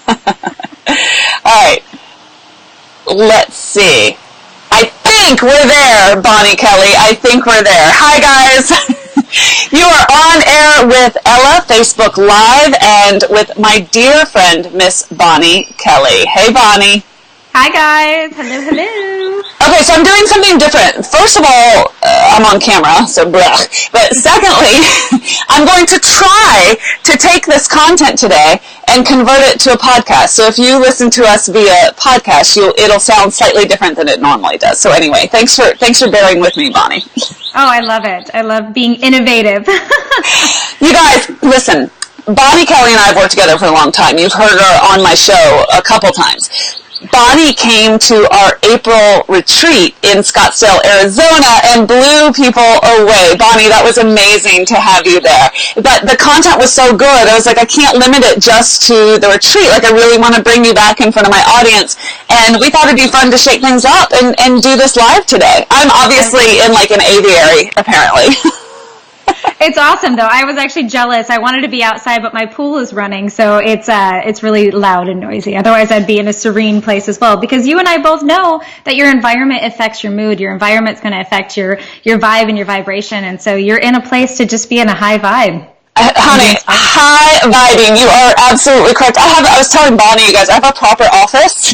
All right. Let's see. I think we're there, Bonnie Kelly. I think we're there. Hi, guys. You are on air with Ella, Facebook Live, and with my dear friend, Miss Bonnie Kelly. Hey, Bonnie. Hi, guys. Hello, hello. Okay, so I'm doing something different. First of all, I'm on camera, so blah. But secondly, I'm going to try to take this content today and convert it to a podcast. So if you listen to us via podcast, it'll sound slightly different than it normally does. So anyway, thanks for bearing with me, Bonnie. Oh, I love it. I love being innovative. You guys, listen. Bonnie Kelly and I have worked together for a long time. You've heard her on my show a couple times. Bonnie came to our April retreat in Scottsdale, Arizona, and blew people away. Bonnie, that was amazing to have you there. But the content was so good, I was like, I can't limit it just to the retreat. Like, I really want to bring you back in front of my audience. And we thought it'd be fun to shake things up and do this live today. I'm obviously in like an aviary, apparently. It's awesome, though. I was actually jealous. I wanted to be outside, but my pool is running, so it's really loud and noisy. Otherwise, I'd be in a serene place as well. Because you and I both know that your environment affects your mood. Your environment's going to affect your vibe and your vibration, and so you're in a place to just be in a high vibe. Honey, high vibing. You are absolutely correct. I was telling Bonnie, you guys, I have a proper office.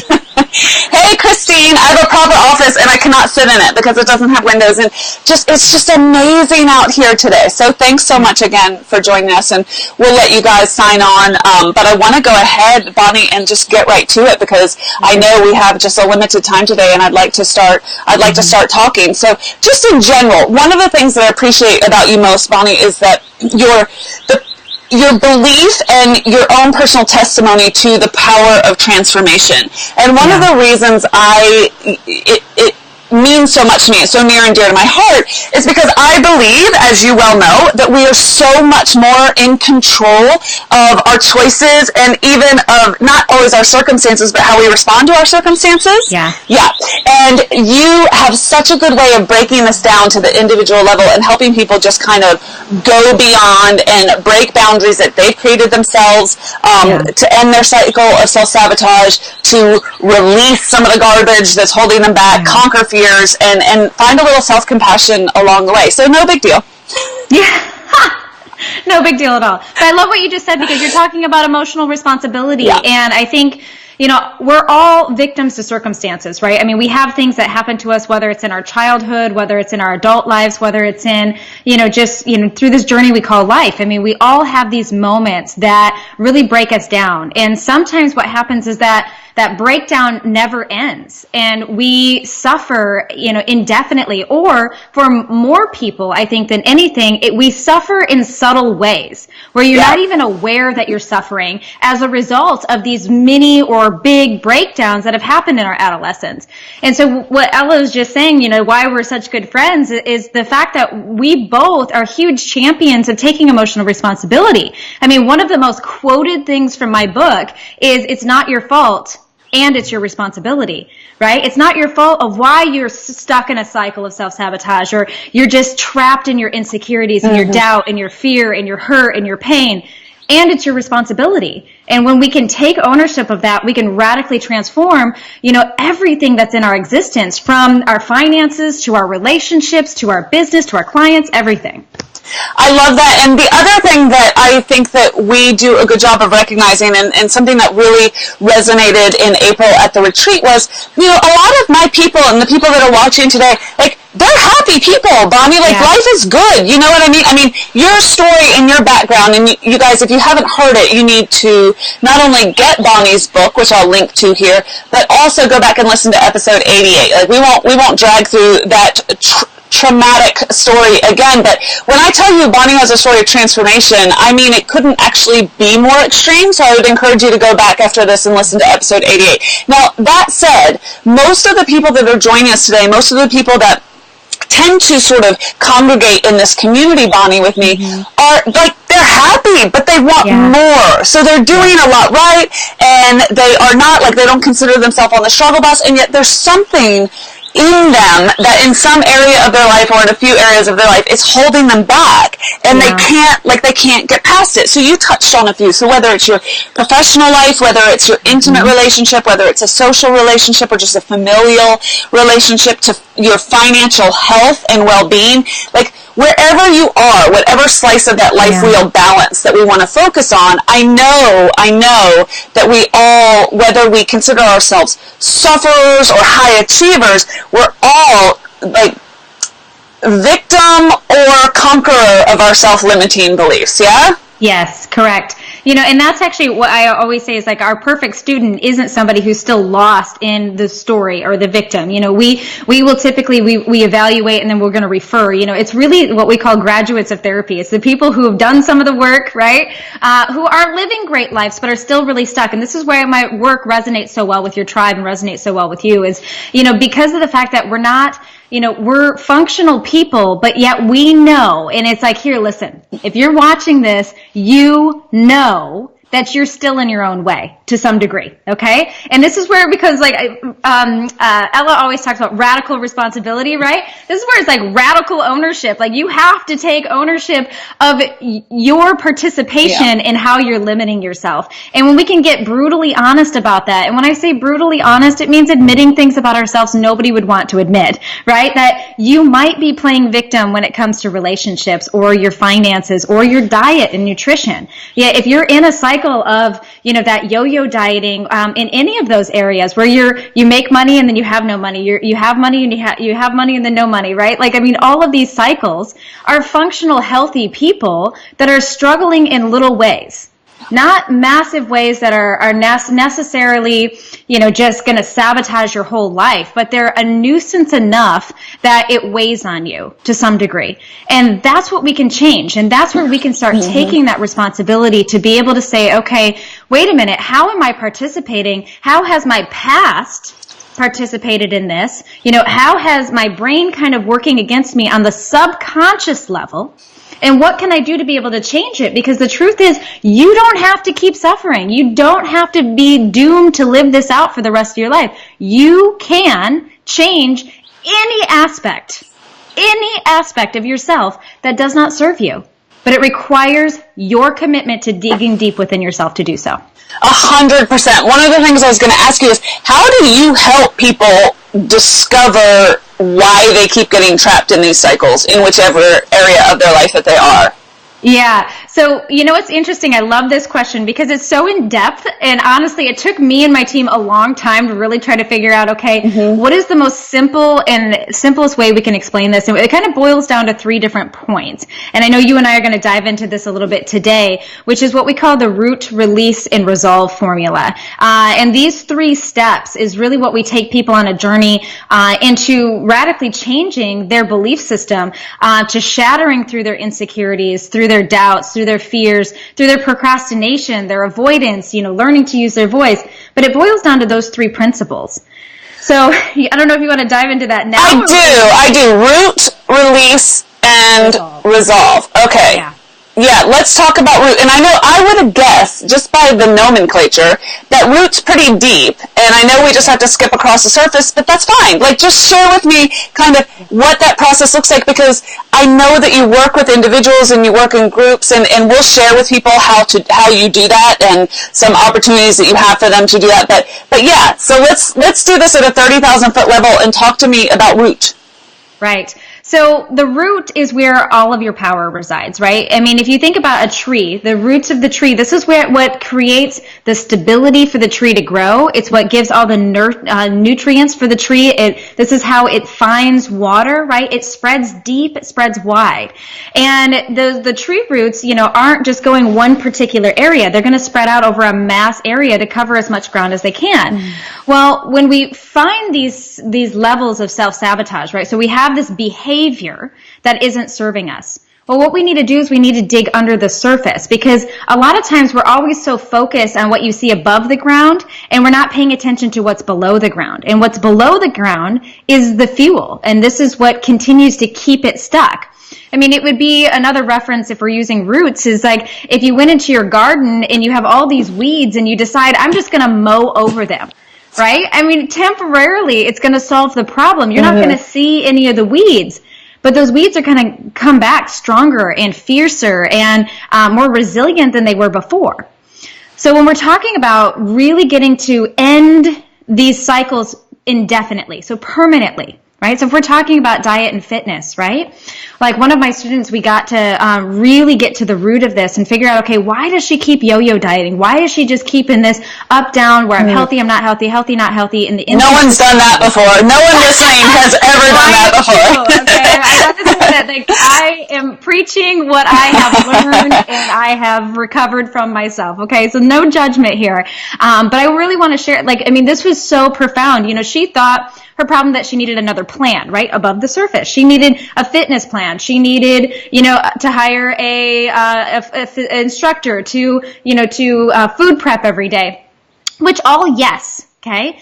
Hey, Christine, I have a proper office and I cannot sit in it because it doesn't have windows, and it's just amazing out here today. So thanks so much again for joining us, and we'll let you guys sign on. But I want to go ahead, Bonnie, and just get right to it because I know we have just a limited time today, and I'd like to start talking. So just in general, one of the things that I appreciate about you most, Bonnie, is that your belief and your own personal testimony to the power of transformation. And one of the reasons it means so much to me, it's so near and dear to my heart, is because I believe, as you well know, that we are so much more in control of our choices and even of not always our circumstances, but how we respond to our circumstances. Yeah. And you have such a good way of breaking this down to the individual level and helping people just kind of go beyond and break boundaries that they've created themselves, to end their cycle of self-sabotage, to release some of the garbage that's holding them back, conquer fears, and find a little self-compassion along the way. So no big deal. Yeah. No big deal at all. But I love what you just said because you're talking about emotional responsibility. Yeah. And I think, we're all victims to circumstances, right? I mean, we have things that happen to us, whether it's in our childhood, whether it's in our adult lives, whether it's in, through this journey we call life. I mean, we all have these moments that really break us down. And sometimes what happens is that breakdown never ends, and we suffer, indefinitely. Or for more people, I think than anything, we suffer in subtle ways where you're not even aware that you're suffering as a result of these mini or big breakdowns that have happened in our adolescence. And so what Ella was just saying, why we're such good friends is the fact that we both are huge champions of taking emotional responsibility. I mean, one of the most quoted things from my book is, "It's not your fault, and it's your responsibility," right? It's not your fault of why you're stuck in a cycle of self-sabotage, or you're just trapped in your insecurities and your doubt and your fear and your hurt and your pain. And it's your responsibility. And when we can take ownership of that, we can radically transform, everything that's in our existence, from our finances to our relationships to our business to our clients, everything. I love that. And the other thing that I think that we do a good job of recognizing, and something that really resonated in April at the retreat, was, a lot of my people and the people that are watching today, like, they're happy people, Bonnie. Like, life is good. You know what I mean? I mean, your story and your background, and you guys, if you haven't heard it, you need to not only get Bonnie's book, which I'll link to here, but also go back and listen to episode 88. Like, we won't drag through that traumatic story again, but when I tell you Bonnie has a story of transformation, I mean, it couldn't actually be more extreme, so I would encourage you to go back after this and listen to episode 88. Now, that said, most of the people that are joining us today, most of the people that tend to sort of congregate in this community, Bonnie, with me, are like, they're happy, but they want more. So they're doing a lot right, and they are not, like, they don't consider themselves on the struggle bus, and yet there's something in them that in some area of their life or in a few areas of their life it's holding them back, and they can't get past it. So you touched on a few. So whether it's your professional life, whether it's your intimate relationship, whether it's a social relationship or just a familial relationship, to your financial health and well-being, like wherever you are, whatever slice of that life wheel balance that we want to focus on, I know that we all, whether we consider ourselves sufferers or high achievers, we're all like victim or conqueror of our self-limiting beliefs, yeah? Yes, correct. And that's actually what I always say is like our perfect student isn't somebody who's still lost in the story or the victim. We will typically, we evaluate and then we're going to refer. It's really what we call graduates of therapy. It's the people who have done some of the work, right? Who are living great lives but are still really stuck. And this is why my work resonates so well with your tribe and resonates so well with you is, because of the fact that we're not, we're functional people, but yet we know, and it's like, here, listen, if you're watching this, you know that you're still in your own way to some degree, okay? And this is where, because like Ella always talks about radical responsibility, right? This is where it's like radical ownership. Like you have to take ownership of your participation in how you're limiting yourself. And when we can get brutally honest about that, and when I say brutally honest, it means admitting things about ourselves nobody would want to admit, right? That you might be playing victim when it comes to relationships or your finances or your diet and nutrition. Yeah, if you're in a cycle of, that yo-yo dieting, in any of those areas where you make money and then you have no money, you have money and you have money and then no money, right? Like, I mean, all of these cycles are functional, healthy people that are struggling in little ways. Not massive ways that are necessarily, just going to sabotage your whole life, but they're a nuisance enough that it weighs on you to some degree. And that's what we can change. And that's where we can start taking that responsibility to be able to say, okay, wait a minute, how am I participating? How has my past participated in this? How has my brain kind of working against me on the subconscious level? And what can I do to be able to change it? Because the truth is, you don't have to keep suffering. You don't have to be doomed to live this out for the rest of your life. You can change any aspect of yourself that does not serve you. But it requires your commitment to digging deep within yourself to do so. 100%. One of the things I was going to ask you is, how do you help people discover why they keep getting trapped in these cycles in whichever area of their life that they are? Yeah. So, it's interesting. I love this question because it's so in depth. And honestly, it took me and my team a long time to really try to figure out, okay, what is the most simplest way we can explain this? And it kind of boils down to 3 different points. And I know you and I are going to dive into this a little bit today, which is what we call the root, release, and resolve formula. And these 3 steps is really what we take people on a journey into radically changing their belief system, to shattering through their insecurities, through their doubts, through their fears, through their procrastination, their avoidance, learning to use their voice. But it boils down to those 3 principles. So I don't know if you want to dive into that now. I do. Root, release, and resolve. Okay. Yeah, let's talk about root. And I know I would have guessed, just by the nomenclature, that root's pretty deep. And I know we just have to skip across the surface, but that's fine. Like, just share with me kind of what that process looks like, because I know that you work with individuals and you work in groups, and we'll share with people how you do that and some opportunities that you have for them to do that. But yeah, so let's do this at a 30,000 foot level and talk to me about root. Right. So the root is where all of your power resides, right? I mean, if you think about a tree, the roots of the tree, this is what creates the stability for the tree to grow. It's what gives all the nutrients for the tree. This is how it finds water, right? It spreads deep, it spreads wide. And the tree roots, aren't just going one particular area. They're going to spread out over a mass area to cover as much ground as they can. Well, when we find these levels of self-sabotage, right? So we have this behavior that isn't serving us. Well, what we need to do is we need to dig under the surface, because a lot of times we're always so focused on what you see above the ground, and we're not paying attention to what's below the ground. And what's below the ground is the fuel, and this is what continues to keep it stuck. I mean, it would be another reference, if we're using roots, is like if you went into your garden and you have all these weeds and you decide, I'm just going to mow over them. right? I mean, temporarily, it's going to solve the problem. You're not going to see any of the weeds. But those weeds are going to come back stronger and fiercer and more resilient than they were before. So when we're talking about really getting to end these cycles indefinitely, so permanently, right? So if we're talking about diet and fitness, right? Like one of my students, we got to really get to the root of this and figure out, okay, why does she keep yo-yo dieting? Why is she just keeping this up, down, where I'm healthy, I'm not healthy, healthy, not healthy? And no one's done that before. No one listening has ever done that before. Okay, I have to say that like, I am preaching what I have learned and I have recovered from myself. Okay, so no judgment here. But I really want to share, like, I mean, this was so profound. You know, she thought her problem that she needed another plan, right, above the surface. She needed a fitness plan. She needed, you know, to hire a instructor to, you know, to food prep every day, which all yes, okay.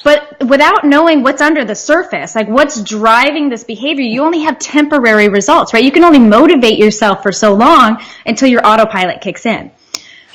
But without knowing what's under the surface, like what's driving this behavior, you only have temporary results, right? You can only motivate yourself for so long until your autopilot kicks in.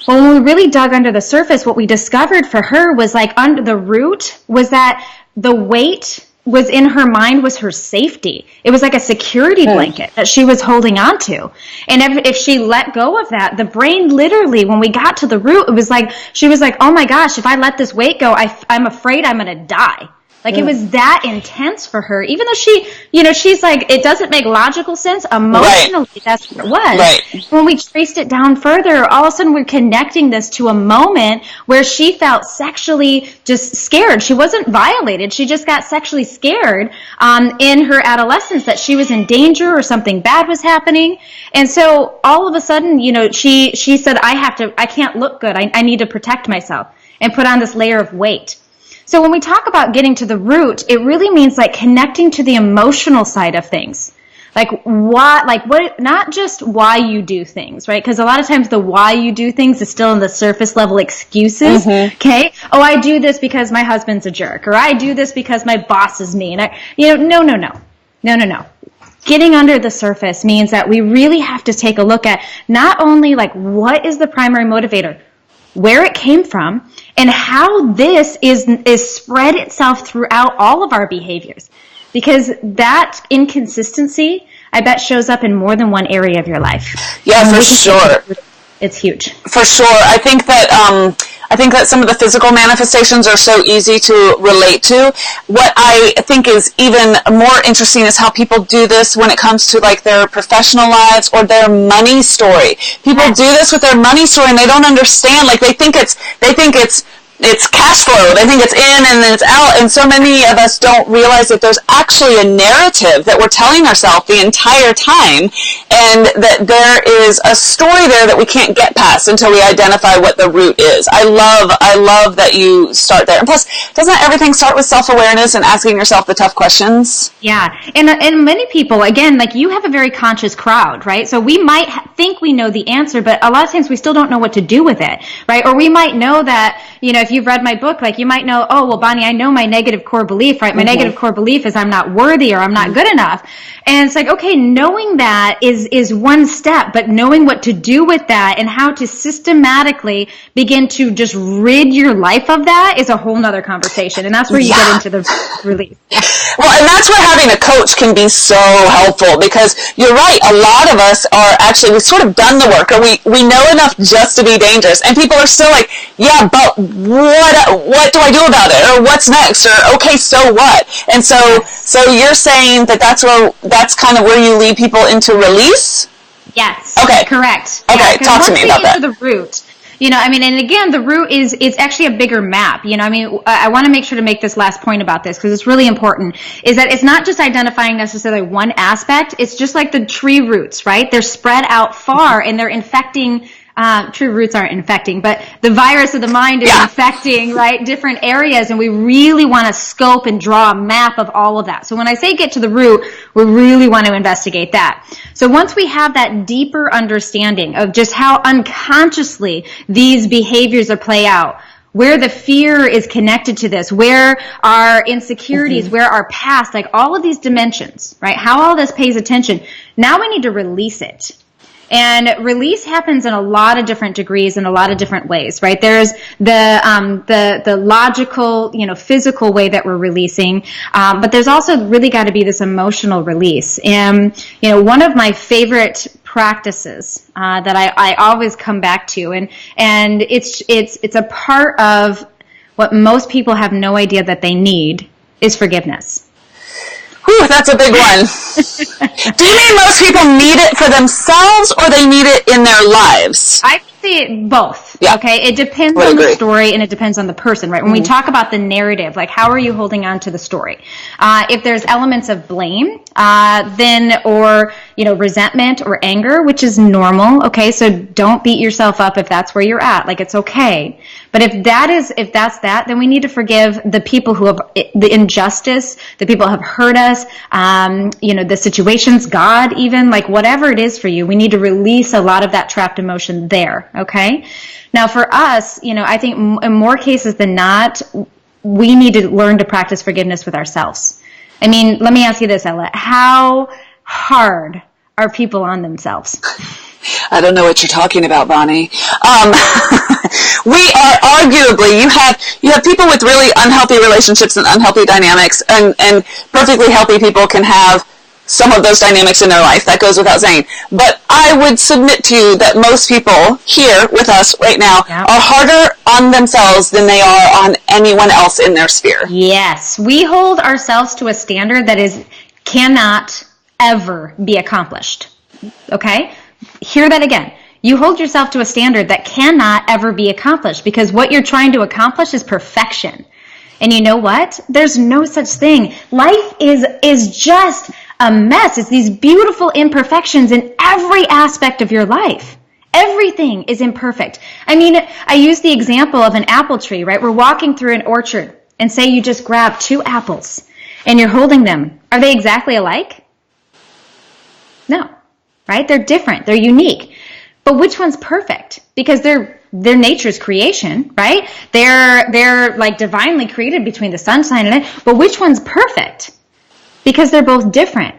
Well, when we really dug under the surface, what we discovered for her was like under the root was that the weight was in her mind was her safety. It was like a security blanket that she was holding on to. And if she let go of that, the brain literally, when we got to the root, it was like, she was like, oh my gosh, if I let this weight go, I'm afraid I'm going to die. Like it was that intense for her, even though she, you know, she's like, it doesn't make logical sense. Emotionally, that's what it was. Right. When we traced it down further, all of a sudden we're connecting this to a moment where she felt sexually just scared. She wasn't violated. She just got sexually scared in her adolescence that she was in danger or something bad was happening. And so all of a sudden, you know, she said, I can't look good. I need to protect myself and put on this layer of weight. So when we talk about getting to the root, it really means like connecting to the emotional side of things. Like what, not just why you do things, right? Because a lot of times the why you do things is still in the surface level excuses. Okay. Oh, I do this because my husband's a jerk, or I do this because my boss is mean. No. Getting under the surface means that we really have to take a look at not only like what is the primary motivator, where it came from, and how this is spread itself throughout all of our behaviors. Because that inconsistency, I bet, shows up in more than one area of your life. Yeah, for sure. It's huge. For sure. I think that some of the physical manifestations are so easy to relate to. What I think is even more interesting is how people do this when it comes to like their professional lives or their money story. People do this with their money story and they don't understand. Like they think it's cash flow. They think it's in and then it's out. And so many of us don't realize that there's actually a narrative that we're telling ourselves the entire time, and that there is a story there that we can't get past until we identify what the root is. I love that you start there. And plus, doesn't everything start with self-awareness and asking yourself the tough questions? Yeah. And many people, again, like you have a very conscious crowd, right? So we might think we know the answer, but a lot of times we still don't know what to do with it, right? Or we might know that, you know, if you've read my book, like you might know, oh, well, Bonnie, I know my negative core belief, right? My negative core belief is I'm not worthy or I'm not good enough. And it's like, okay, knowing that is one step, but knowing what to do with that and how to systematically begin to just rid your life of that is a whole nother conversation. And that's where you get into the release. Well, and that's where having a coach can be so helpful, because you're right, a lot of us are actually, we've sort of done the work, or we know enough just to be dangerous, and people are still like, yeah, but what do I do about it, or what's next, or okay, so what? And so you're saying that's kind of where you lead people into release? Yes. Okay. Correct. Okay, yeah, talk to me about that. The root. You know, I mean, and again, the root it's actually a bigger map. You know, I mean, I want to make sure to make this last point about this because it's really important, is that it's not just identifying necessarily one aspect. It's just like the tree roots, right? They're spread out far and they're infecting. True roots aren't infecting, but the virus of the mind is infecting, right, different areas, and we really want to scope and draw a map of all of that. So when I say get to the root, we really want to investigate that. So once we have that deeper understanding of just how unconsciously these behaviors are play out, where the fear is connected to this, where our insecurities, where our past, like all of these dimensions, right, how all this pays attention, now we need to release it. And release happens in a lot of different degrees in a lot of different ways, right? There's the logical, physical way that we're releasing, but there's also really got to be this emotional release. And one of my favorite practices that I always come back to, and it's a part of what most people have no idea that they need, is forgiveness. Whew, that's a big one. Do you mean most people need it for themselves or they need it in their lives? I see both. Yeah. Okay. It depends on the story and it depends on the person, right? When we talk about the narrative, like how are you holding on to the story? If there's elements of blame, or resentment or anger, which is normal. Okay. So don't beat yourself up if that's where you're at. Like it's okay. But if that's that, then we need to forgive the people who have the injustice, the people who have hurt us, the situations, God, even like whatever it is for you, we need to release a lot of that trapped emotion there. Okay. Now for us, I think in more cases than not, we need to learn to practice forgiveness with ourselves. I mean, let me ask you this, Ella. How hard are people on themselves? I don't know what you're talking about, Bonnie. We are arguably, you have people with really unhealthy relationships and unhealthy dynamics, and perfectly healthy people can have some of those dynamics in their life. That goes without saying. But I would submit to you that most people here with us right now are harder on themselves than they are on anyone else in their sphere. Yes. We hold ourselves to a standard that cannot ever be accomplished. Okay? Hear that again. You hold yourself to a standard that cannot ever be accomplished because what you're trying to accomplish is perfection. And you know what? There's no such thing. Life is just a mess. It's these beautiful imperfections in every aspect of your life. Everything is imperfect. I mean, I use the example of an apple tree, right? We're walking through an orchard and say you just grab 2 apples and you're holding them. Are they exactly alike? No, right? They're different. They're unique. But which one's perfect? Because they're nature's creation, right? They're like divinely created between the sunshine and it. But which one's perfect? Because they're both different.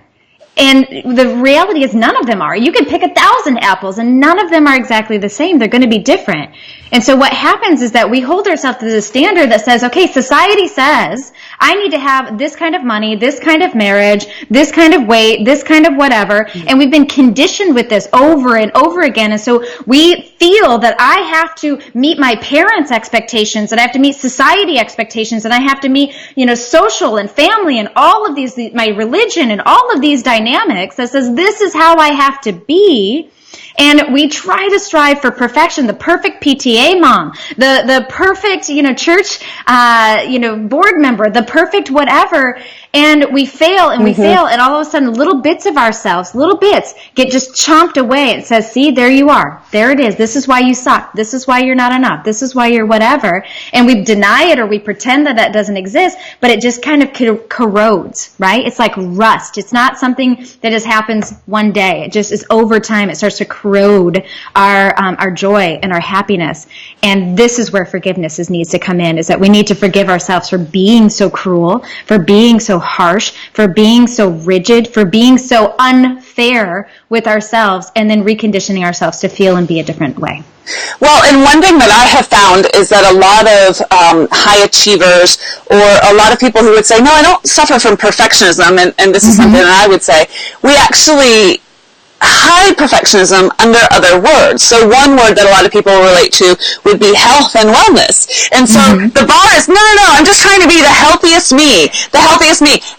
And the reality is none of them are. You can pick 1,000 apples and none of them are exactly the same. They're going to be different. And so what happens is that we hold ourselves to the standard that says, okay, society says I need to have this kind of money, this kind of marriage, this kind of weight, this kind of whatever. And we've been conditioned with this over and over again. And so we feel that I have to meet my parents' expectations, and I have to meet society expectations, and I have to meet, social and family and all of these, my religion and all of these dynamics that says this is how I have to be. And we try to strive for perfection, the perfect PTA mom, the perfect, church, board member, the perfect whatever. And we fail and we fail. And all of a sudden, little bits of ourselves, little bits get just chomped away. It says, see, there you are. There it is. This is why you suck. This is why you're not enough. This is why you're whatever. And we deny it or we pretend that doesn't exist, but it just kind of corrodes, right? It's like rust. It's not something that just happens one day. It just is over time. It starts to corrode our joy and our happiness. And this is where forgiveness needs to come in, is that we need to forgive ourselves for being so cruel, for being so harsh, for being so rigid, for being so unfair with ourselves, and then reconditioning ourselves to feel and be a different way. Well, and one thing that I have found is that a lot of high achievers, or a lot of people who would say, no, I don't suffer from perfectionism, and this is something that I would say, we actually hide perfectionism under other words. So one word that a lot of people relate to would be health and wellness. And so the bar is, no, I'm just trying to be the healthiest me.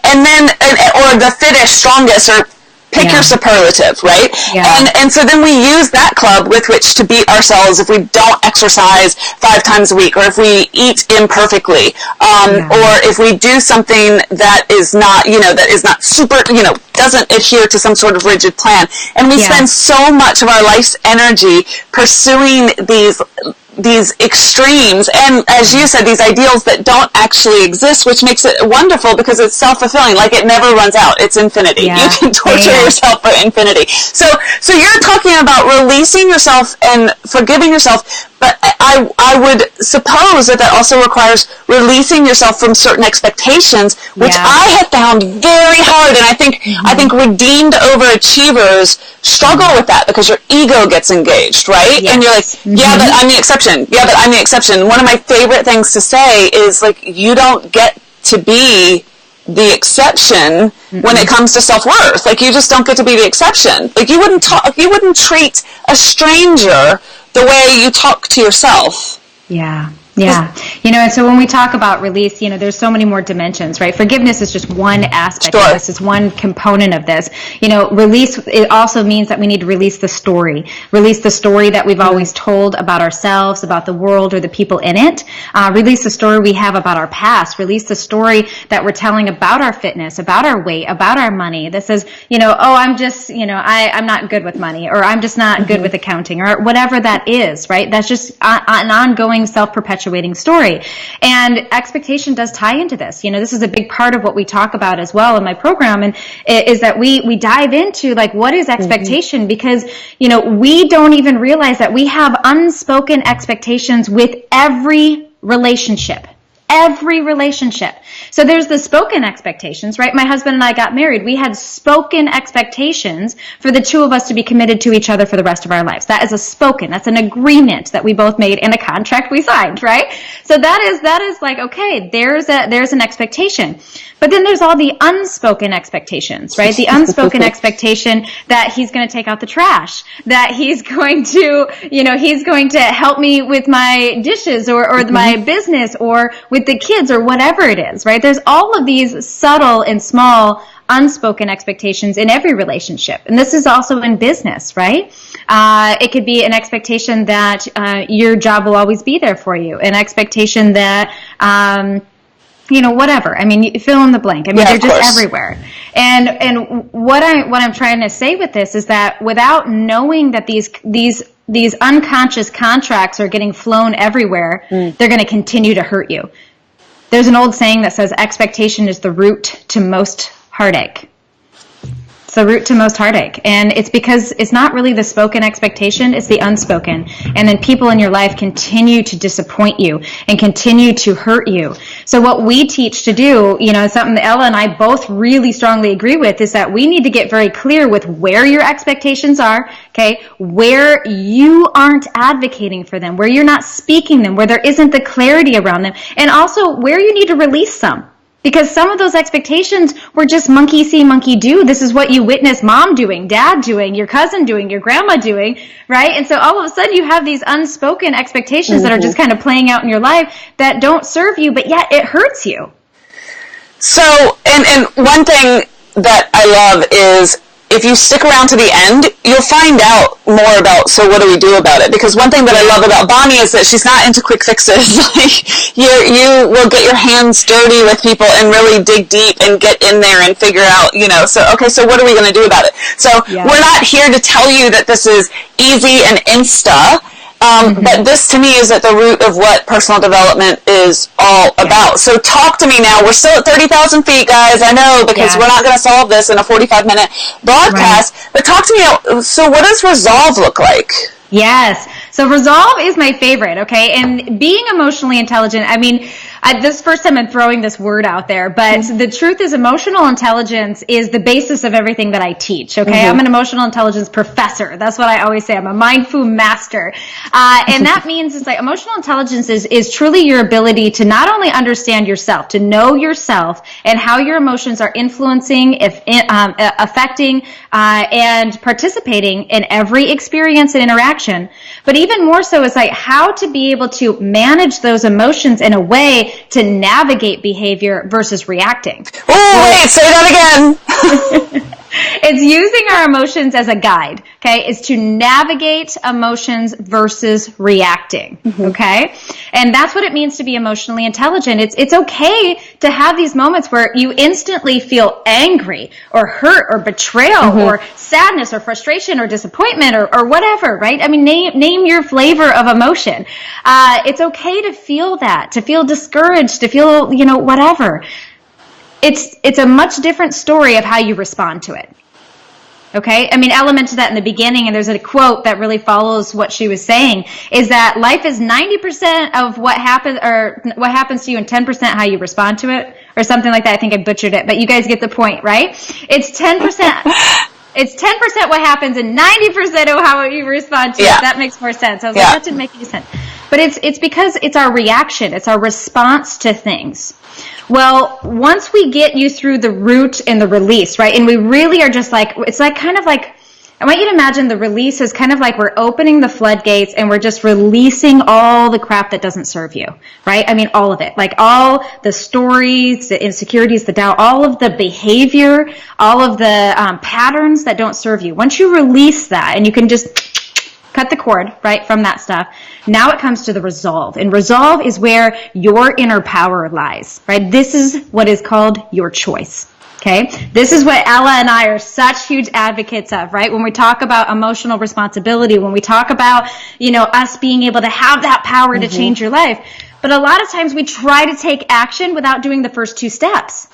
And then, or the fittest, strongest, or pick your superlative, right? Yeah. And so then we use that club with which to beat ourselves if we don't exercise 5 times a week, or if we eat imperfectly, or if we do something that is not, that is not super, doesn't adhere to some sort of rigid plan. And we spend so much of our life's energy pursuing these extremes, and as you said, these ideals that don't actually exist, which makes it wonderful because it's self-fulfilling. Like, it never runs out. It's infinity. You can torture yourself for infinity. So you're talking about releasing yourself and forgiving yourself, but I would suppose that also requires releasing yourself from certain expectations, which I have found very hard. And I think I think redeemed overachievers struggle with that because your ego gets engaged, right? Yes. And you're like, yeah, but I'm the exception. Yeah, but I'm the exception. One of my favorite things to say is like, you don't get to be the exception when it comes to self-worth. Like, you just don't get to be the exception. Like, you wouldn't treat a stranger the way you talk to yourself. Yeah. Yeah. And so when we talk about release, there's so many more dimensions, right? Forgiveness is just one aspect of this. It's one component of this. Release, it also means that we need to release the story that we've always told about ourselves, about the world, or the people in it. Release the story we have about our past. Release the story that we're telling about our fitness, about our weight, about our money. That says, I'm just, I'm not good with money, or I'm just not good with accounting, or whatever that is, right? That's just an ongoing self-perpetuating story. And expectation does tie into this. This is a big part of what we talk about as well in my program, and is that we dive into like, what is expectation? Because, we don't even realize that we have unspoken expectations with every relationship. So there's the spoken expectations, right? My husband and I got married. We had spoken expectations for the two of us to be committed to each other for the rest of our lives. That is that's an agreement that we both made in a contract we signed, right? So that is like, okay, there's an expectation. But then there's all the unspoken expectations, right? The unspoken expectation that he's going to take out the trash, that he's going to help me with my dishes or my business, or with the kids, or whatever it is, right? There's all of these subtle and small unspoken expectations in every relationship. And this is also in business, right? It could be an expectation that your job will always be there for you, an expectation that whatever. I mean, fill in the blank. I mean, they're just everywhere. And what I'm trying to say with this is that without knowing that these unconscious contracts are getting flown everywhere, they're going to continue to hurt you. There's an old saying that says expectation is the root to most heartache. It's the root to most heartache. And it's because it's not really the spoken expectation, it's the unspoken. And then people in your life continue to disappoint you and continue to hurt you. So what we teach to do, something that Ella and I both really strongly agree with, is that we need to get very clear with where your expectations are, okay, where you aren't advocating for them, where you're not speaking them, where there isn't the clarity around them, and also where you need to release some. Because some of those expectations were just monkey see, monkey do. This is what you witness mom doing, dad doing, your cousin doing, your grandma doing, right? And so all of a sudden you have these unspoken expectations that are just kind of playing out in your life that don't serve you, but yet it hurts you. So, and one thing that I love is, if you stick around to the end, you'll find out more about, so what do we do about it? Because one thing that I love about Bonnie is that she's not into quick fixes. Like, you will get your hands dirty with people and really dig deep and get in there and figure out, so what are we going to do about it? So we're not here to tell you that this is easy and insta. But this to me is at the root of what personal development is all about. So talk to me now. We're still at 30,000 feet, guys. I know, because we're not going to solve this in a 45-minute broadcast. Right. But talk to me. So what does resolve look like? Yes. So resolve is my favorite, okay? And being emotionally intelligent, I mean, this is the first time I'm throwing this word out there, but the truth is emotional intelligence is the basis of everything that I teach, okay? I'm an emotional intelligence professor. That's what I always say. I'm a mindful master. And that means it's like emotional intelligence is truly your ability to not only understand yourself, to know yourself and how your emotions are influencing, affecting, and participating in every experience and interaction, but even more so is like how to be able to manage those emotions in a way to navigate behavior versus reacting. Oh, wait, say that again. It's using our emotions as a guide, okay? It's to navigate emotions versus reacting, okay? And that's what it means to be emotionally intelligent. It's okay to have these moments where you instantly feel angry or hurt or betrayal or sadness or frustration or disappointment or whatever, right? I mean, name your flavor of emotion. It's okay to feel that, to feel discouraged, to feel, whatever. It's a much different story of how you respond to it. Okay? I mean, Ella mentioned that in the beginning, and there's a quote that really follows what she was saying, is that life is 90% of what happens to you and 10% how you respond to it, or something like that. I think I butchered it, but you guys get the point, right? It's 10%. It's 10% what happens and 90% of how you respond to it. That makes more sense. I was like, that didn't make any sense. But it's because it's our reaction. It's our response to things. Well, once we get you through the root and the release, right? And we really are just like, it's like kind of like, I want you to imagine the release is kind of like we're opening the floodgates and we're just releasing all the crap that doesn't serve you, right? I mean, all of it, like all the stories, the insecurities, the doubt, all of the behavior, all of the patterns that don't serve you. Once you release that and you can just cut the cord, right, from that stuff, now it comes to the resolve. And resolve is where your inner power lies, right? This is what is called your choice. Okay, this is what Ella and I are such huge advocates of, right? When we talk about emotional responsibility, when we talk about, us being able to have that power to change your life. But a lot of times we try to take action without doing the first two steps.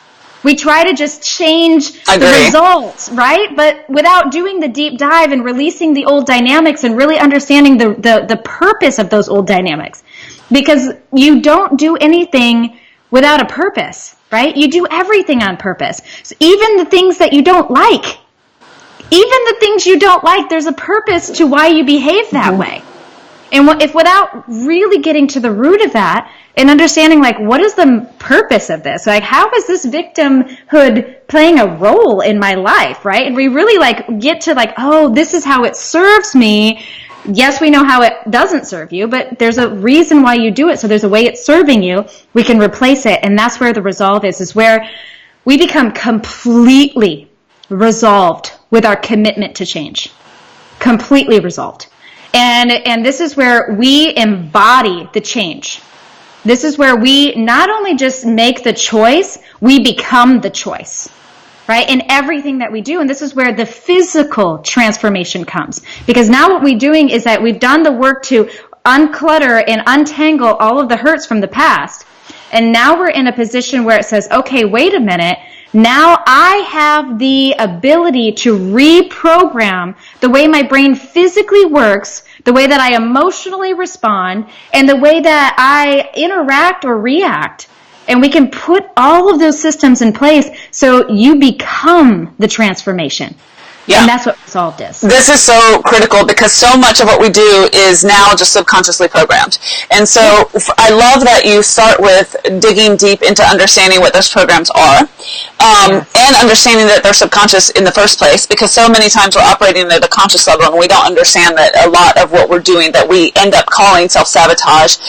We try to just change the results, right? But without doing the deep dive and releasing the old dynamics and really understanding the purpose of those old dynamics. Because you don't do anything without a purpose. Right? You do everything on purpose. So even the things that you don't like, there's a purpose to why you behave that way. And if without really getting to the root of that and understanding, like, what is the purpose of this? Like, how is this victimhood playing a role in my life, right? And we really, get to, oh, this is how it serves me. Yes, we know how it doesn't serve you, but there's a reason why you do it. So there's a way it's serving you. We can replace it. And that's where the resolve is where we become completely resolved with our commitment to change. Completely resolved. And this is where we embody the change. This is where we not only just make the choice, we become the choice. Right? In everything that we do. And this is where the physical transformation comes. Because now what we're doing is that we've done the work to unclutter and untangle all of the hurts from the past. And now we're in a position where it says, okay, wait a minute. Now I have the ability to reprogram the way my brain physically works, the way that I emotionally respond, and the way that I interact or react. And we can put all of those systems in place so you become the transformation. Yeah. And that's what resolved is. This is so critical because so much of what we do is now just subconsciously programmed. And so I love that you start with digging deep into understanding what those programs are, and understanding that they're subconscious in the first place, because so many times we're operating at a conscious level and we don't understand that a lot of what we're doing that we end up calling self-sabotage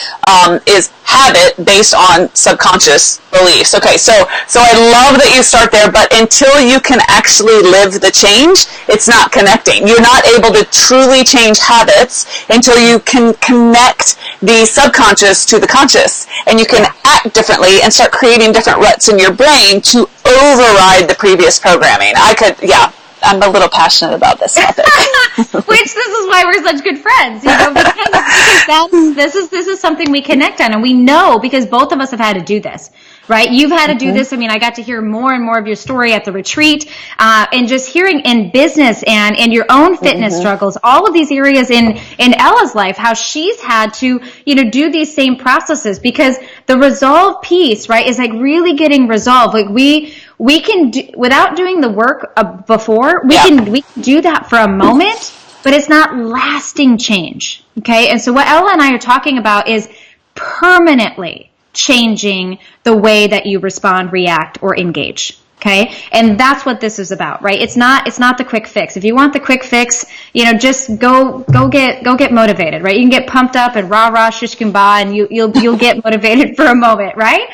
is habit based on subconscious beliefs. Okay, so I love that you start there, but until you can actually live the change, it's not connecting. You're not able to truly change habits until you can connect the subconscious to the conscious, and you can act differently and start creating different ruts in your brain to override the previous programming. I'm a little passionate about this topic. Which this is why we're such good friends, because this is something we connect on, and we know because both of us have had to do this, right? You've had to do this. I mean, I got to hear more and more of your story at the retreat, and just hearing in business and your own fitness struggles, all of these areas in Ella's life, how she's had to, do these same processes, because the resolve piece, right, is like really getting resolved. Like we can do, without doing the work before, we can do that for a moment, but it's not lasting change. Okay. And so what Ella and I are talking about is permanently changing the way that you respond, react, or engage. Okay. And that's what this is about, right? It's not the quick fix. If you want the quick fix, just go get motivated, right? You can get pumped up and rah, shish kumbah, and you'll get motivated for a moment, right?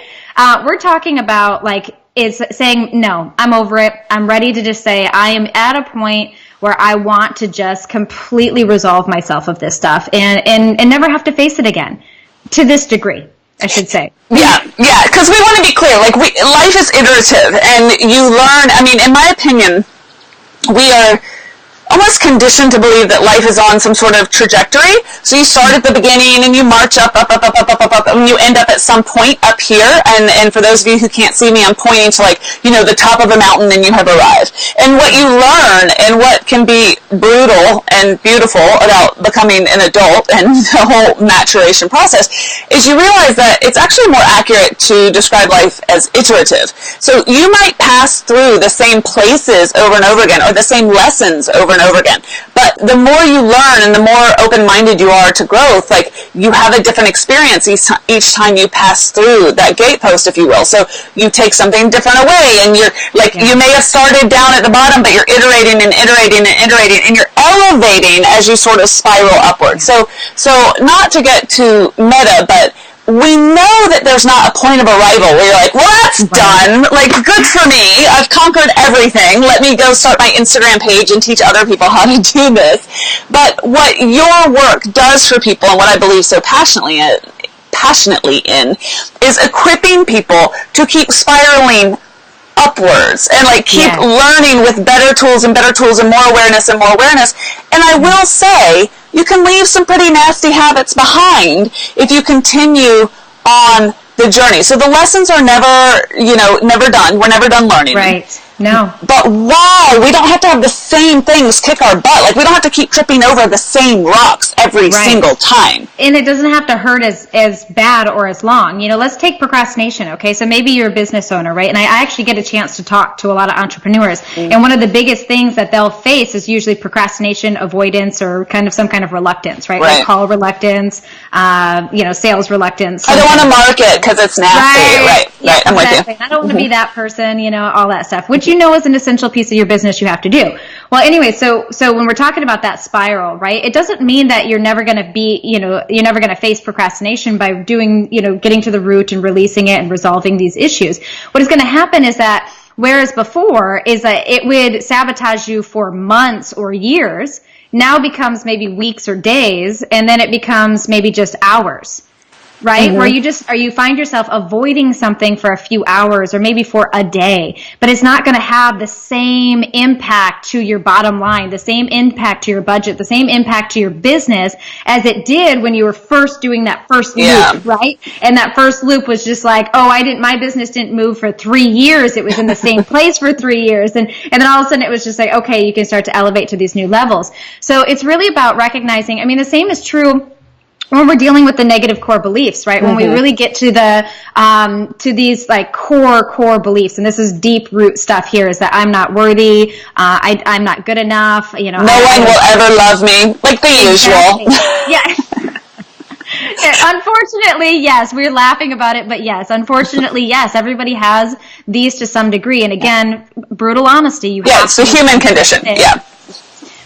We're talking about is saying, no, I'm over it. I'm ready to just say I am at a point where I want to just completely resolve myself of this stuff and never have to face it again, to this degree, I should say. Yeah, because we want to be clear. Life is iterative, and you learn. I mean, in my opinion, we are almost conditioned to believe that life is on some sort of trajectory. So you start at the beginning and you march up, and you end up at some point up here. And for those of you who can't see me, I'm pointing to the top of a mountain, and you have arrived. And what you learn, and what can be brutal and beautiful about becoming an adult and the whole maturation process, is you realize that it's actually more accurate to describe life as iterative. So you might pass through the same places over and over again, or the same lessons over and over again. But the more you learn and the more open-minded you are to growth, you have a different experience each time you pass through that gatepost, if you will. So you take something different away, and you're you may have started down at the bottom, but you're iterating and iterating and iterating, and you're elevating as you sort of spiral upward. So not to get too meta, but we know that there's not a point of arrival where you're like, well, that's done. Good for me. I've conquered everything. Let me go start my Instagram page and teach other people how to do this. But what your work does for people, and what I believe so passionately in, is equipping people to keep spiraling upwards and keep learning with better tools and more awareness and more awareness. And I will say, you can leave some pretty nasty habits behind if you continue on the journey. So the lessons are never done. We're never done learning. Right. No. But why? We don't have to have the same things kick our butt. We don't have to keep tripping over the same rocks every single time. And it doesn't have to hurt as bad or as long. Let's take procrastination, okay? So maybe you're a business owner, right? And I actually get a chance to talk to a lot of entrepreneurs. And one of the biggest things that they'll face is usually procrastination, avoidance, or some kind of reluctance, right? Like call reluctance, sales reluctance. I don't want to market because it's nasty. Right. Yeah, I'm exactly. with you. I don't want to be that person, all that stuff, which is an essential piece of your business you have to do. Well, anyway, so when we're talking about that spiral, right, it doesn't mean that you're never going to be, you're never going to face procrastination by doing, getting to the root and releasing it and resolving these issues. What is going to happen is that, whereas before is that it would sabotage you for months or years, now becomes maybe weeks or days, and then it becomes maybe just hours. Right? Where you find yourself avoiding something for a few hours or maybe for a day, but it's not going to have the same impact to your bottom line, the same impact to your budget, the same impact to your business as it did when you were first doing that first loop, right? And that first loop was just my business didn't move for 3 years. It was in the same place for 3 years. And then all of a sudden it was just okay, you can start to elevate to these new levels. So it's really about recognizing, the same is true when we're dealing with the negative core beliefs, right? When we really get to to these core beliefs, and this is deep root stuff here, is that I'm not worthy, I'm not good enough, no one will ever love me, the usual. Yeah. Unfortunately, yes, we're laughing about it, but yes, unfortunately, yes, everybody has these to some degree. And again, brutal honesty. It's the human condition. Yeah.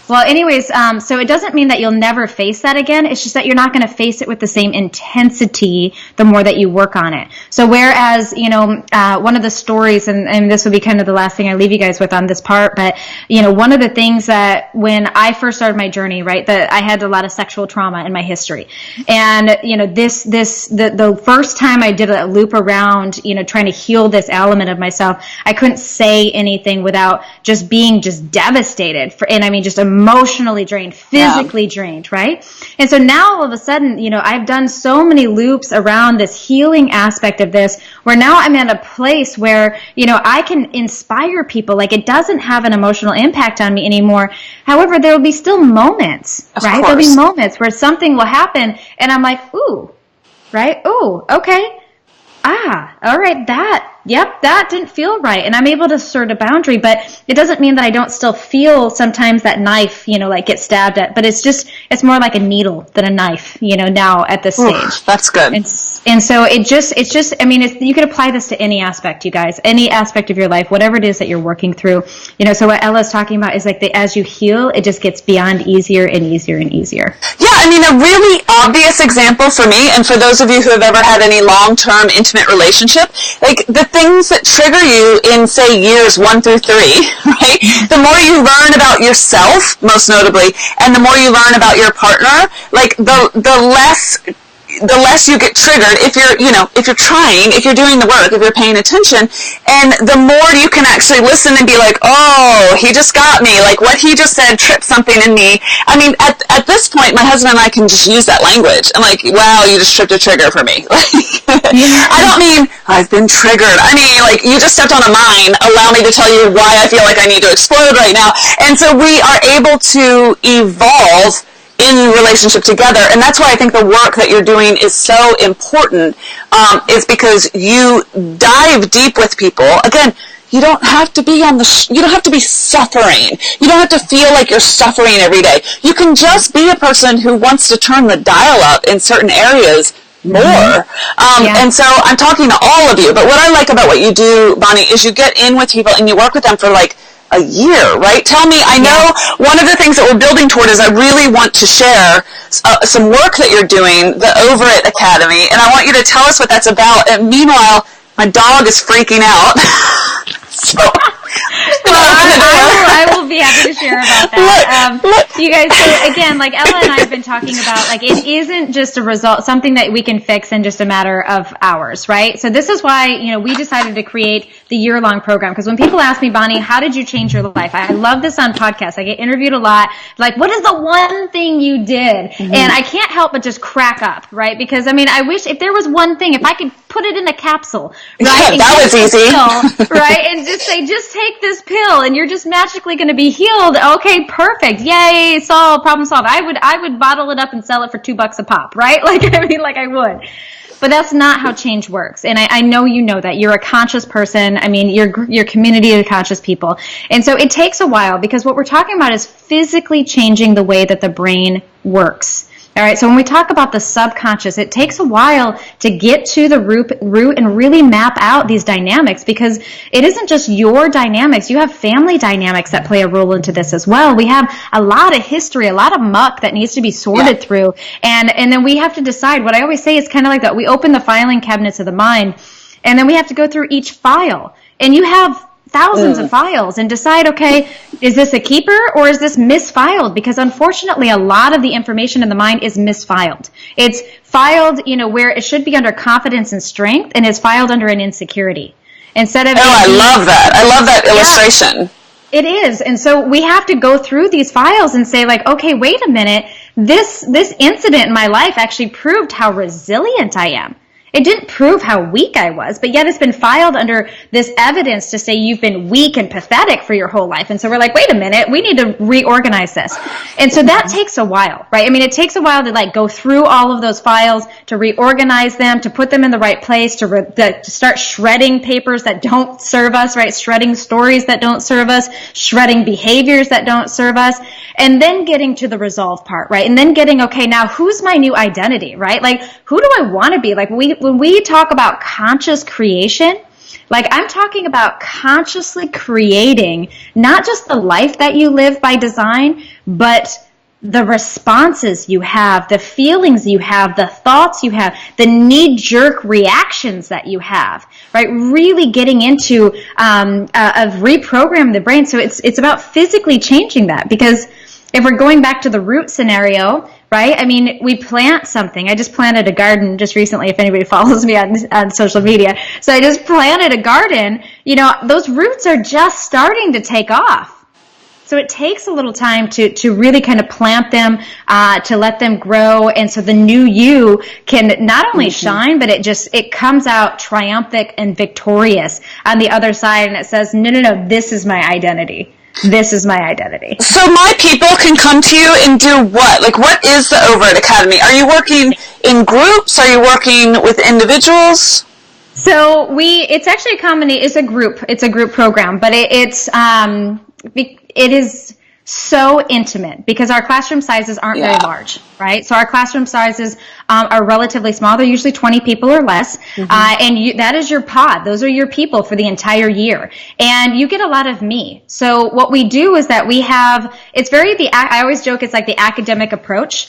Well, anyways, so it doesn't mean that you'll never face that again. It's just that you're not going to face it with the same intensity the more that you work on it. So whereas, one of the stories, and this will be kind of the last thing I leave you guys with on this part, but, one of the things that when I first started my journey, right, that I had a lot of sexual trauma in my history. And, the first time I did a loop around, trying to heal this element of myself, I couldn't say anything without just being devastated just emotionally drained, physically drained, right? And so now all of a sudden, I've done so many loops around this healing aspect of this, where now I'm at a place where, I can inspire people. It doesn't have an emotional impact on me anymore. However, there will be still moments, right? There'll be moments where something will happen and I'm like, ooh, right? Ooh, okay. All right, that didn't feel right. And I'm able to assert a boundary, but it doesn't mean that I don't still feel sometimes that knife, get stabbed at, but it's more like a needle than a knife, now at this stage. That's good. And so you could apply this to any aspect, you guys, any aspect of your life, whatever it is that you're working through, so what Ella's talking about is as you heal, it just gets beyond easier and easier and easier. Yeah. A really obvious example for me, and for those of you who have ever had any long-term intimate relationship, the things that trigger you in, say, years 1 through 3, right? The more you learn about yourself, most notably, and the more you learn about your partner, the less the less you get triggered if you're trying, if you're doing the work, if you're paying attention, and the more you can actually listen and be like, oh, he just got me, like what he just said tripped something in me. I mean, at this point, my husband and I can just use that language. I'm like, wow, you just tripped a trigger for me. I don't mean I've been triggered. I mean, like, you just stepped on a mine. Allow me to tell you why I feel like I need to explode right now. And so we are able to evolve in relationship together, and that's why I think the work that you're doing is so important, is because you dive deep with people. Again, you don't have to be you don't have to be suffering. You don't have to feel like you're suffering every day. You can just be a person who wants to turn the dial up in certain areas more. And so I'm talking to all of you, but what I like about what you do, Bonnie, is you get in with people and you work with them for like a year, right? Tell me, I know one of the things that we're building toward is I really want to share some work that you're doing, the Over It Academy, and I want you to tell us what that's about. And meanwhile, my dog is freaking out. So, I will be happy to share about that. You guys, so again, like Ella and I have been talking about, like, it isn't just a result, something that we can fix in just a matter of hours, right? So this is why, we decided to create the year-long program. Because when people ask me, Bonnie, how did you change your life? I love this on podcasts. I get interviewed a lot. Like, what is the one thing you did? Mm-hmm. And I can't help but just crack up, right? Because, I mean, I wish if there was one thing, if I could put it in a capsule, right? That was easy. Pill, right? And just say, just take this pill and you're just magically going to be healed. Okay, perfect. Yay, problem solved. I would bottle it up and sell it for $2 a pop, right? I would. But that's not how change works. And I know you know that. You're a conscious person. I mean, your community of conscious people. And so it takes a while, because what we're talking about is physically changing the way that the brain works. All right, so when we talk about the subconscious, it takes a while to get to the root and really map out these dynamics, because it isn't just your dynamics. You have family dynamics that play a role into this as well. We have a lot of history, a lot of muck that needs to be sorted through. And then we have to decide. What I always say is kind of like that. We open the filing cabinets of the mind, and then we have to go through each file. And you have thousands of files and decide, okay, is this a keeper or is this misfiled? Because unfortunately, a lot of the information in the mind is misfiled. It's filed, where it should be under confidence and strength, and is filed under an insecurity. Instead of I love that. I love that illustration. It is. And so we have to go through these files and say, like, okay, wait a minute. This incident in my life actually proved how resilient I am. It didn't prove how weak I was, but yet it's been filed under this evidence to say you've been weak and pathetic for your whole life. And so we're like, wait a minute, we need to reorganize this. And so that takes a while, right? I mean, it takes a while to go through all of those files, to reorganize them, to put them in the right place, to start shredding papers that don't serve us, right? Shredding stories that don't serve us, shredding behaviors that don't serve us, and then getting to the resolve part, right? And then getting, okay, now who's my new identity, right? Like, who do I want to be? Like, when we talk about conscious creation, like, I'm talking about consciously creating not just the life that you live by design, but the responses you have, the feelings you have, the thoughts you have, the knee-jerk reactions that you have, right? Really getting into of reprogram the brain. So it's about physically changing that, because if we're going back to the root scenario, right? I mean, we plant something. I just planted a garden just recently, if anybody follows me on social media. So I just planted a garden. Those roots are just starting to take off. So it takes a little time to really kind of plant them, to let them grow. And so the new you can not only shine, but it comes out triumphant and victorious on the other side. And it says, no, this is my identity. This is my identity. So my people can come to you and do what? Like, what is the Over It Academy? Are you working in groups? Are you working with individuals? So it's actually it's a group program, but it is so intimate, because our classroom sizes aren't very large, right? So our classroom sizes are relatively small. They're usually 20 people or less. And that is your pod. Those are your people for the entire year. And you get a lot of me. So what we do is that we have, I always joke it's like the academic approach,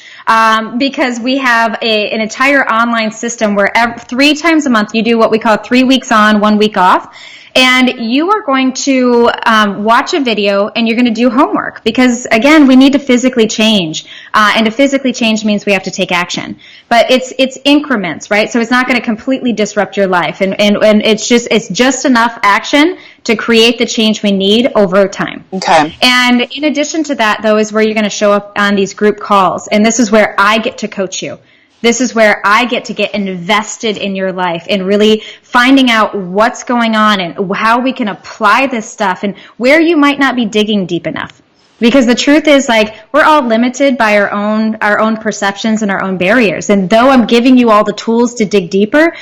because we have an entire online system where 3 times a month you do what we call 3 weeks on, 1 week off. And you are going to watch a video and you're going to do homework because, again, we need to physically change. And to physically change means we have to take action. But it's increments, right? So it's not going to completely disrupt your life. And it's just enough action to create the change we need over time. Okay. And in addition to that, though, is where you're going to show up on these group calls. And this is where I get to coach you. This is where I get to get invested in your life and really finding out what's going on and how we can apply this stuff and where you might not be digging deep enough. Because the truth is, like, we're all limited by our own perceptions and our own barriers. And though I'm giving you all the tools to dig deeper,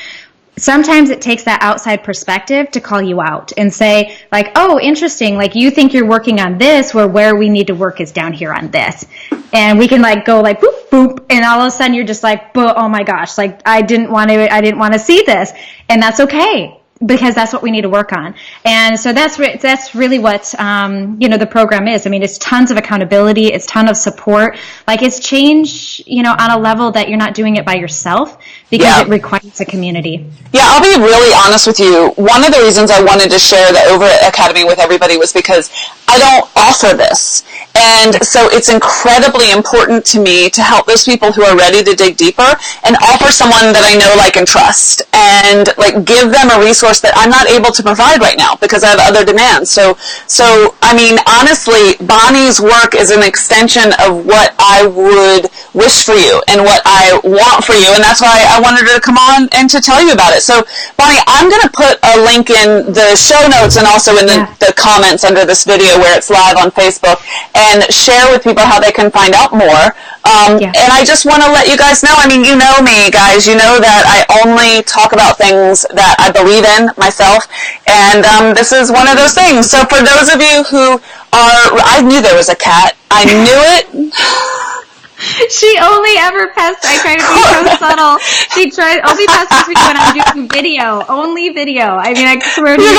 sometimes it takes that outside perspective to call you out and say, like, oh, interesting, like, you think you're working on this, where we need to work is down here on this. And we can, like, go, like, boop, boop, and all of a sudden you're just like, oh my gosh, like, I didn't want to see this. And that's okay, because that's what we need to work on. And so that's really what, the program is. I mean, it's tons of accountability. It's ton of support. Like, it's change, on a level that you're not doing it by yourself because it requires a community. Yeah, I'll be really honest with you. One of the reasons I wanted to share the Over Academy with everybody was because I don't offer this. And so it's incredibly important to me to help those people who are ready to dig deeper and offer someone that I know, like, and trust, and, like, give them a resource that I'm not able to provide right now because I have other demands. So I mean, honestly, Bonnie's work is an extension of what I would wish for you and what I want for you, and that's why I wanted her to come on and to tell you about it. So, Bonnie, I'm going to put a link in the show notes and also in the comments under this video where it's live on Facebook, and share with people how they can find out more. And I just want to let you guys know, I mean, you know me, guys. You know that I only talk about things that I believe in myself, and this is one of those things. So for those of you who I knew there was a cat. I knew it. She only ever pests. I try to be so subtle. She tries only pesters me when I'm doing video. Only video. I mean, I swear to you.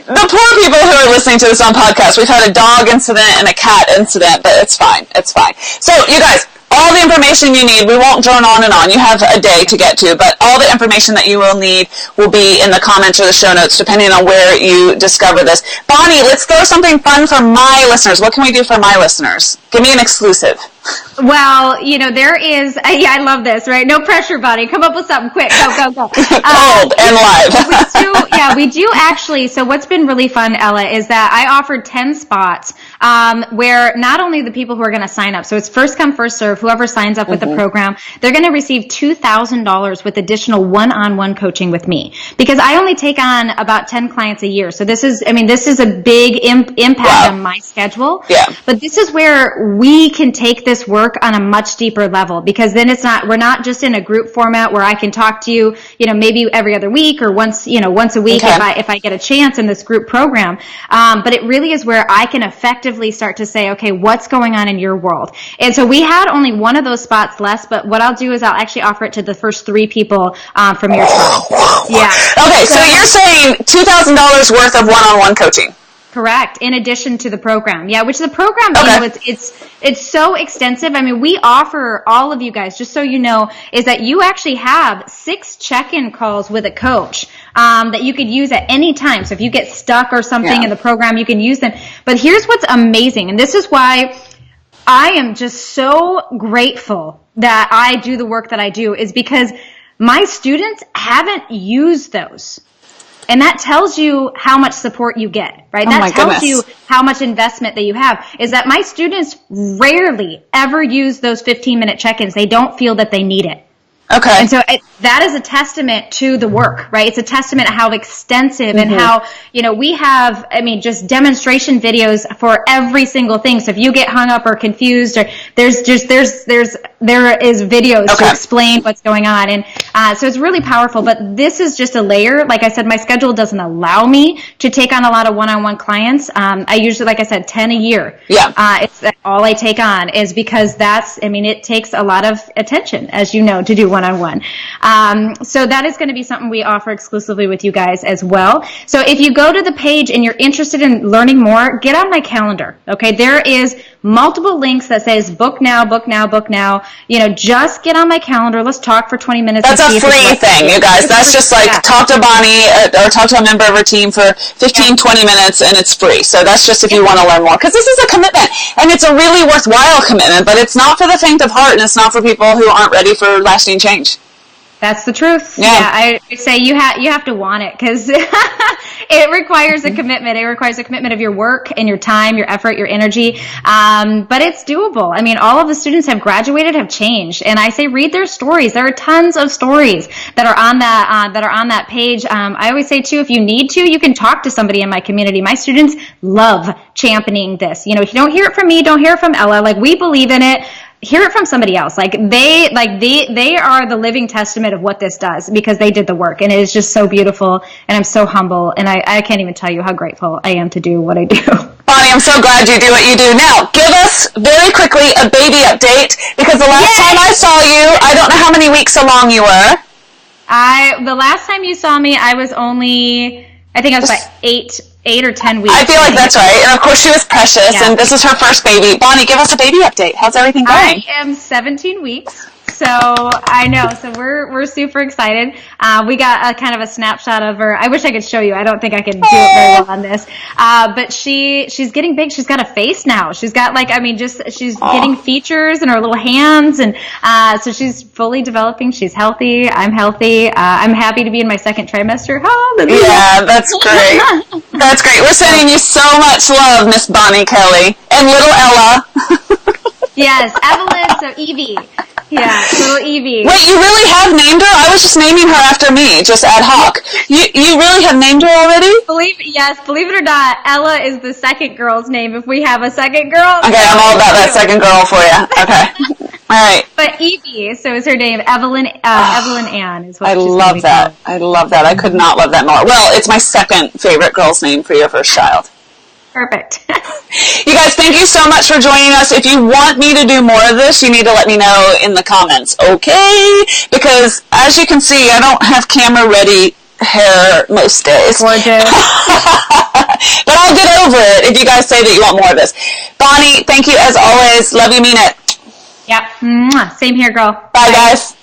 The poor people who are listening to this on podcast, we've had a dog incident and a cat incident, but it's fine. It's fine. So, you guys, all the information you need, we won't drone on and on. You have a day to get to, but all the information that you will need will be in the comments or the show notes, depending on where you discover this. Bonnie, let's throw something fun for my listeners. What can we do for my listeners? Give me an exclusive. Well, there is, I love this, right? No pressure, Bonnie. Come up with something quick. Go. Cold and live. We do actually. So what's been really fun, Ella, is that I offered 10 spots where not only the people who are going to sign up, so it's first come, first serve, whoever signs up with the program, they're going to receive $2,000 with additional one-on-one coaching with me, because I only take on about 10 clients a year. So this is a big impact on my schedule. Yeah. But this is where we can take this work on a much deeper level, because then we're not just in a group format where I can talk to you, maybe every other week or once a week if I get a chance in this group program. But it really is where I can effectively start to say, okay, what's going on in your world? And so we had only one of those spots left, but what I'll do is I'll actually offer it to the first 3 people from your tribe. Yeah. Okay, so you're saying $2,000 worth of one-on-one coaching. Correct. In addition to the program. Yeah, which the program, it's so extensive. I mean, we offer all of you guys, just so you know, is that you actually have 6 check-in calls with a coach that you could use at any time. So if you get stuck or something in the program, you can use them. But here's what's amazing, and this is why I am just so grateful that I do the work that I do, is because my students haven't used those. And that tells you how much support you get, right? That tells you how much investment that you have, is that my students rarely ever use those 15-minute check-ins. They don't feel that they need it. Okay. And so that is a testament to the work, right? It's a testament to how extensive and how, we have, just demonstration videos for every single thing. So if you get hung up or confused, or there is videos to explain what's going on. And so it's really powerful, but this is just a layer. Like I said, my schedule doesn't allow me to take on a lot of one-on-one clients. I usually, like I said, 10 a year. Yeah. It's all I take on, is because it takes a lot of attention, as you know, to do one-on-one. So that is going to be something we offer exclusively with you guys as well. So if you go to the page and you're interested in learning more, get on my calendar. Okay, there is multiple links that says book now, book now, book now. just get on my calendar. Let's talk for 20 minutes. That's a free thing, you guys. That's just like talk to Bonnie or talk to a member of her team for 15, 20 minutes, and it's free. So that's just if you want to learn more. Because this is a commitment, and it's a really worthwhile commitment, but it's not for the faint of heart, and it's not for people who aren't ready for lasting change. That's the truth. Yeah, I say you have to want it, because it requires a commitment. It requires a commitment of your work and your time, your effort, your energy. But it's doable. I mean, all of the students have graduated, have changed, and I say read their stories. There are tons of stories that are on that page. I always say too, if you need to, you can talk to somebody in my community. My students love championing this. If you don't hear it from me, don't hear it from Ella. Like, we believe in it. Hear it from somebody else. They are the living testament of what this does, because they did the work, and it is just so beautiful, and I'm so humble, and I can't even tell you how grateful I am to do what I do. Bonnie, I'm so glad you do what you do. Now, give us very quickly a baby update, because the last time I saw you, I don't know how many weeks along you were. The last time you saw me, I was only, I think I was like 8 or 10 weeks. I feel like that's right. And of course she was precious, and this is her first baby. Bonnie, give us a baby update. How's everything going? I am 17 weeks. So I know. So we're super excited. We got a kind of a snapshot of her. I wish I could show you. I don't think I could do it very well on this. But she's getting big. She's got a face now. She's got she's getting features in her little hands, and so she's fully developing. She's healthy. I'm healthy. I'm happy to be in my second trimester. Hallelujah. Yeah, that's great. That's great. We're sending you so much love, Miss Bonnie Kelly, and little Ella. Yes, Evelyn. So Evie. Yeah, little Evie. Wait, you really have named her? I was just naming her after me, just ad hoc. You really have named her already? Believe it or not, Ella is the second girl's name if we have a second girl. Okay, I'm all about that second girl for you. Okay. All right. But Evie, so is her name. Evelyn Ann is what I she's love that. I love that. I could not love that more. Well, it's my second favorite girl's name for your first child. Perfect. You guys, thank you so much for joining us. If you want me to do more of this, you need to let me know in the comments, okay? Because as you can see, I don't have camera-ready hair most days. Gorgeous. But I'll get over it if you guys say that you want more of this. Bonnie, thank you as always. Love you, mean it. Yep. Same here, girl. Bye, guys.